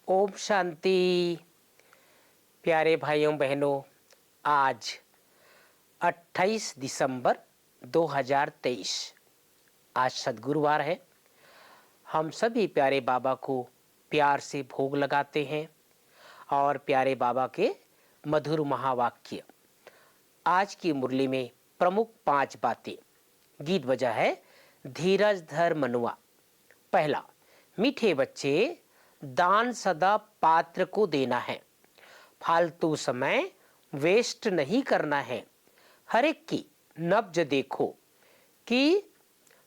ओम शांति। प्यारे भाइयों बहनों, आज 28 दिसंबर 2023 आज सद्गुरुवार है। हम सभी प्यारे बाबा को प्यार से भोग लगाते हैं और प्यारे बाबा के मधुर महावाक्य। आज की मुरली में प्रमुख 5 बातें। गीत वजह है धीरज धर मनुआ। पहला, मीठे बच्चे, दान सदा पात्र को देना है, फालतू समय वेस्ट नहीं करना है। हर एक की नब्ज देखो कि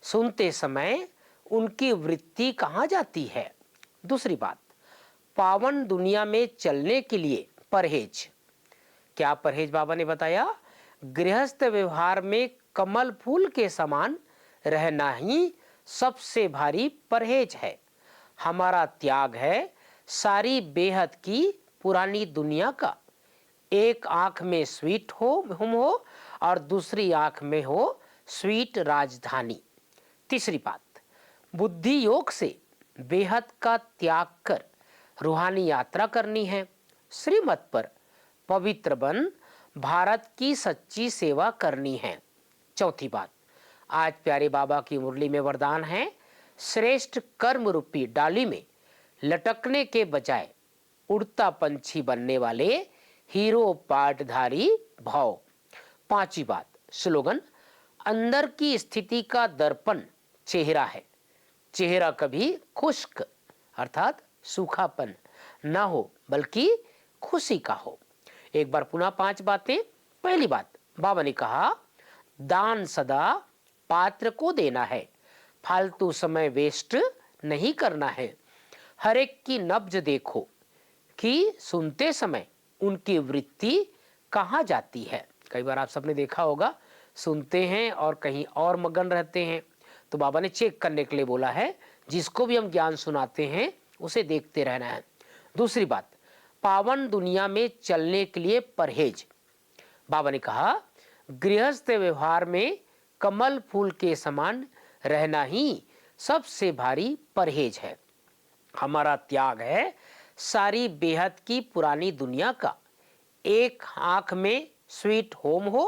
सुनते समय उनकी वृत्ति कहाँ जाती है। दूसरी बात, पावन दुनिया में चलने के लिए परहेज। क्या परहेज बाबा ने बताया? गृहस्थ व्यवहार में कमल फूल के समान रहना ही सबसे भारी परहेज है। हमारा त्याग है सारी बेहद की पुरानी दुनिया का। एक आंख में स्वीट होम हो और दूसरी आंख में हो स्वीट राजधानी। तीसरी बात, बुद्धि योग से बेहद का त्याग कर रूहानी यात्रा करनी है। श्रीमत पर पवित्र बन भारत की सच्ची सेवा करनी है। चौथी बात, आज प्यारे बाबा की मुरली में वरदान है, श्रेष्ठ कर्म रूपी डाली में लटकने के बजाय उड़ता पंछी बनने वाले हीरो पाटधारी भाव। पांचवी बात, स्लोगन, अंदर की स्थिति का दर्पण चेहरा है। चेहरा कभी खुश्क अर्थात सूखापन न हो बल्कि खुशी का हो। एक बार पुनः 5 बातें। पहली बात, बाबा ने कहा दान सदा पात्र को देना है, फालतू समय वेस्ट नहीं करना है। हर एक की नब्ज देखो कि सुनते समय उनकी वृत्ति कहाँ जाती है। कई बार आप सबने देखा होगा, सुनते हैं और कहीं और मगन रहते हैं। तो बाबा ने चेक करने के लिए बोला है, जिसको भी हम ज्ञान सुनाते हैं उसे देखते रहना है। दूसरी बात, पावन दुनिया में चलने के लिए परहेज। बाबा ने कहा गृहस्थ व्यवहार में कमल फूल के समान रहना ही सबसे भारी परहेज है। हमारा त्याग है सारी बेहद की पुरानी दुनिया का। एक आंख में स्वीट होम हो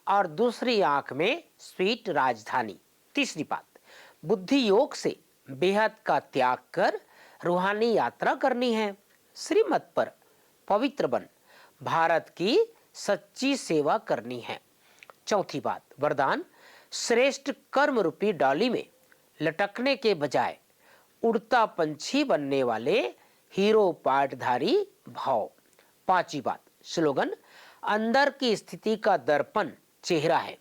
और दूसरी आंख में स्वीट राजधानी। तीसरी बात, बुद्धि योग से बेहद का त्याग कर रूहानी यात्रा करनी है। श्रीमत पर पवित्र बन भारत की सच्ची सेवा करनी है। चौथी बात, वरदान, श्रेष्ठ कर्म रूपी डाली में लटकने के बजाय उड़ता पंछी बनने वाले हीरो पाटधारी भाव। पांचवी बात, स्लोगन, अंदर की स्थिति का दर्पण चेहरा है।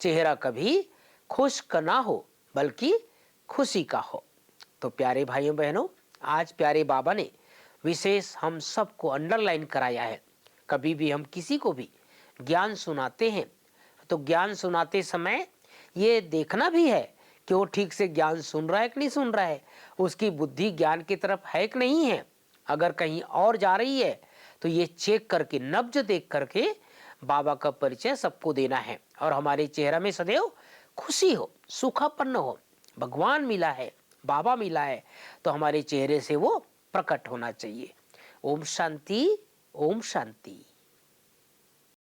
चेहरा कभी खुश्क ना हो बल्कि खुशी का हो। तो प्यारे भाइयों बहनों, आज प्यारे बाबा ने विशेष हम सबको अंडरलाइन कराया है। कभी भी हम किसी को भी ज्ञान सुनाते हैं तो ज्ञान सुनाते समय ये देखना भी है कि वो ठीक से ज्ञान सुन रहा है कि नहीं सुन रहा है, उसकी बुद्धि ज्ञान की तरफ है कि नहीं है। अगर कहीं और जा रही है तो ये चेक करके, नब्ज देख करके बाबा का परिचय सबको देना है। और हमारे चेहरा में सदैव खुशी हो, सुखापन्न हो। भगवान मिला है, बाबा मिला है, तो हमारे चेहरे से वो प्रकट होना चाहिए। ओम शांति, ओम शांति।